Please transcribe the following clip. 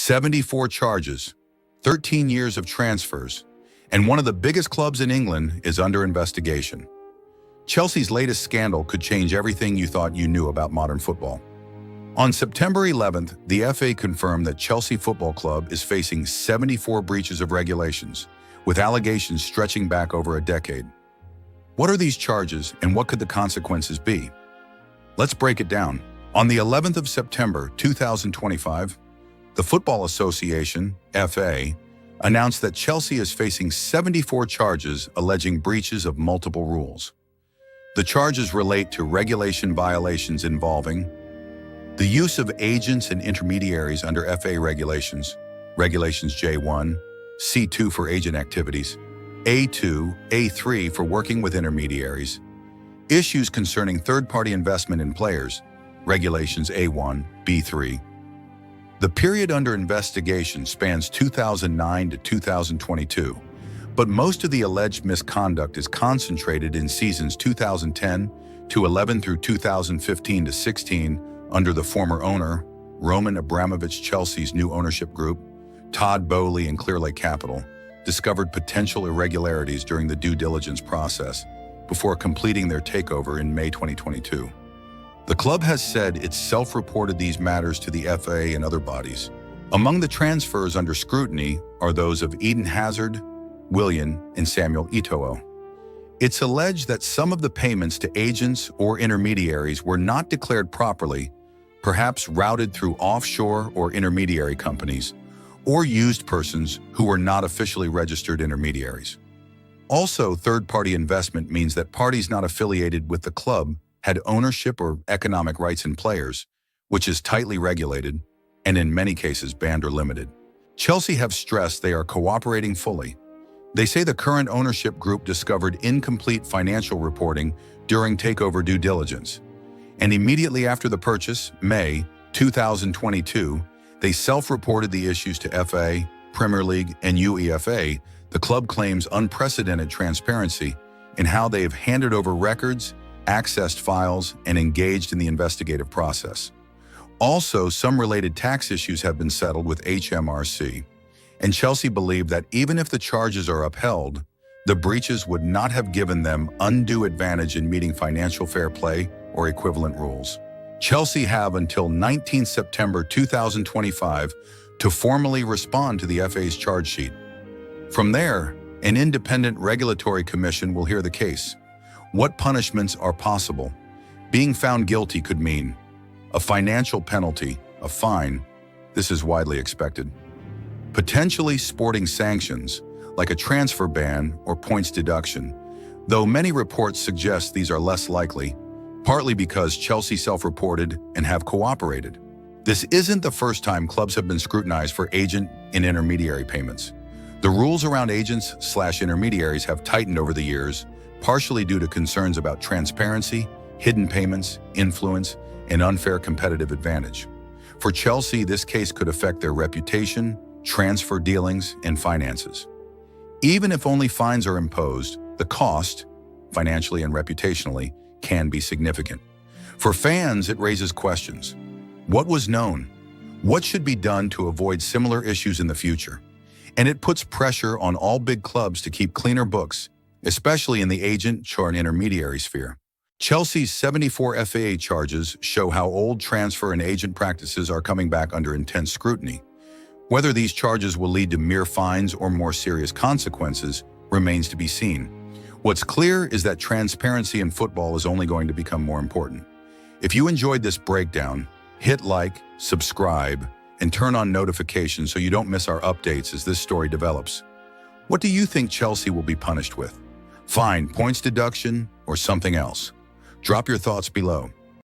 74 charges, 13 years of transfers, and one of the biggest clubs in England is under investigation. Chelsea's latest scandal could change everything you thought you knew about modern football. On September 11th, the FA confirmed that Chelsea Football Club is facing 74 breaches of regulations, with allegations stretching back over a decade. What are these charges and what could the consequences be? Let's break it down. On the 11th of September 2025, the Football Association, FA, announced that Chelsea is facing 74 charges alleging breaches of multiple rules. The charges relate to regulation violations involving the use of agents and intermediaries under FA regulations, Regulations J1, C2 for agent activities, A2, A3 for working with intermediaries, issues concerning third-party investment in players, Regulations A1, B3. The period under investigation spans 2009 to 2022, but most of the alleged misconduct is concentrated in seasons 2010 to 11 through 2015 to 16 under the former owner, Roman Abramovich. Chelsea's new ownership group, Todd Boehly and Clearlake Capital, discovered potential irregularities during the due diligence process before completing their takeover in May 2022. The club has said it self-reported these matters to the FA and other bodies. Among the transfers under scrutiny are those of Eden Hazard, Willian, and Samuel Eto'o. It's alleged that some of the payments to agents or intermediaries were not declared properly, perhaps routed through offshore or intermediary companies, or used persons who were not officially registered intermediaries. Also, third-party investment means that parties not affiliated with the club had ownership or economic rights in players, which is tightly regulated and in many cases banned or limited. Chelsea have stressed they are cooperating fully. They say the current ownership group discovered incomplete financial reporting during takeover due diligence, and immediately after the purchase, May 2022, they self-reported the issues to FA, Premier League, and UEFA. The club claims unprecedented transparency in how they have handed over records, accessed files, and engaged in the investigative process. Also, some related tax issues have been settled with HMRC, and Chelsea believe that even if the charges are upheld, the breaches would not have given them undue advantage in meeting financial fair play or equivalent rules. Chelsea have until 19 September 2025 to formally respond to the FA's charge sheet. From there, an independent regulatory commission will hear the case. What punishments are possible? Being found guilty could mean a financial penalty, a fine. This is widely expected. Potentially sporting sanctions, like a transfer ban or points deduction, though many reports suggest these are less likely, partly because Chelsea self-reported and have cooperated. This isn't the first time clubs have been scrutinized for agent and intermediary payments. The rules around agents/intermediaries have tightened over the years, partially due to concerns about transparency, hidden payments, influence, and unfair competitive advantage. For Chelsea, this case could affect their reputation, transfer dealings, and finances. Even if only fines are imposed, the cost, financially and reputationally, can be significant. For fans, it raises questions. What was known? What should be done to avoid similar issues in the future? And it puts pressure on all big clubs to keep cleaner books, especially in the agent and intermediary sphere. Chelsea's 74 FAA charges show how old transfer and agent practices are coming back under intense scrutiny. Whether these charges will lead to mere fines or more serious consequences remains to be seen. What's clear is that transparency in football is only going to become more important. If you enjoyed this breakdown, hit like, subscribe, and turn on notifications so you don't miss our updates as this story develops. What do you think Chelsea will be punished with? Fine, points deduction, or something else? Drop your thoughts below.